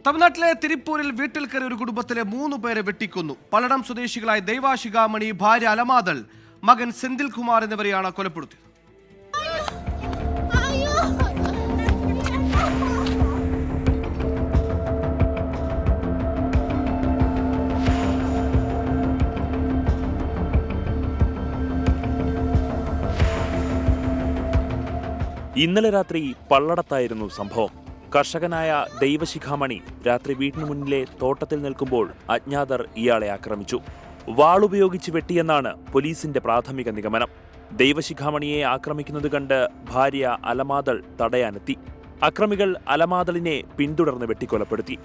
തമിഴ്നാട്ടിലെ തിരുപ്പൂരിൽ വീട്ടിൽ കയറി ഒരു കുടുംബത്തിലെ 3 പേരെ വെട്ടിക്കൊന്നു. പള്ളടം സ്വദേശികളായ ദൈവാശിഖാമണി, ഭാര്യ അലമാദൾ, മകൻ സെന്തിൽ കുമാർ എന്നിവരെയാണ് കൊലപ്പെടുത്തിയത്. ഇന്നലെ രാത്രി പള്ളടത്തായിരുന്നു സംഭവം. കർഷകനായ ദൈവശിഖാമണി രാത്രി വീട്ടിനു മുന്നിലെ തോട്ടത്തിൽ നിൽക്കുമ്പോൾ അജ്ഞാതർ ഇയാളെ ആക്രമിച്ചു. വാളുപയോഗിച്ച് വെട്ടിയെന്നാണ് പോലീസിന്റെ പ്രാഥമിക നിഗമനം. ദൈവശിഖാമണിയെ ആക്രമിക്കുന്നത് കണ്ട് ഭാര്യ അലമാദൾ തടയാനെത്തി. അക്രമികൾ അലമാദളിനെ പിന്തുടർന്ന് വെട്ടിക്കൊലപ്പെടുത്തി.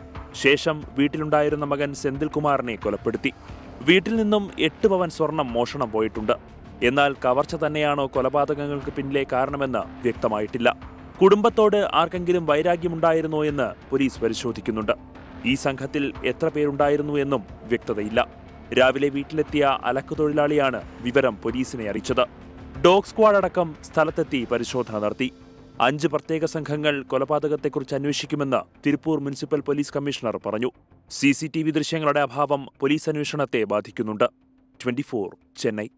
ശേഷം വീട്ടിലുണ്ടായിരുന്ന മകൻ സെന്തിൽകുമാറിനെ കൊലപ്പെടുത്തി. വീട്ടിൽ നിന്നും 8 പവൻ സ്വർണം മോഷണം പോയിട്ടുണ്ട്. എന്നാൽ കവർച്ച തന്നെയാണോ കൊലപാതകങ്ങൾക്ക് പിന്നിലെ കാരണമെന്ന് വ്യക്തമായിട്ടില്ല. കുടുംബത്തോട് ആർക്കെങ്കിലും വൈരാഗ്യമുണ്ടായിരുന്നോ എന്ന് പോലീസ് പരിശോധിക്കുന്നുണ്ട്. ഈ സംഘത്തിൽ എത്ര പേരുണ്ടായിരുന്നു എന്നും വ്യക്തതയില്ല. രാവിലെ വീട്ടിലെത്തിയ അലക്കുതൊഴിലാളിയാണ് വിവരം പോലീസിനെ അറിയിച്ചത്. ഡോഗ് സ്ക്വാഡ് അടക്കം സ്ഥലത്തെത്തി പരിശോധന നടത്തി. 5 പ്രത്യേക സംഘങ്ങൾ കൊലപാതകത്തെക്കുറിച്ച് അന്വേഷിക്കുമെന്ന് തിരുപ്പൂർ മുനിസിപ്പൽ പോലീസ് കമ്മീഷണർ പറഞ്ഞു. CCTV ദൃശ്യങ്ങളുടെ അഭാവം പോലീസ് അന്വേഷണത്തെ ബാധിക്കുന്നുണ്ട്. 24 ചെന്നൈ.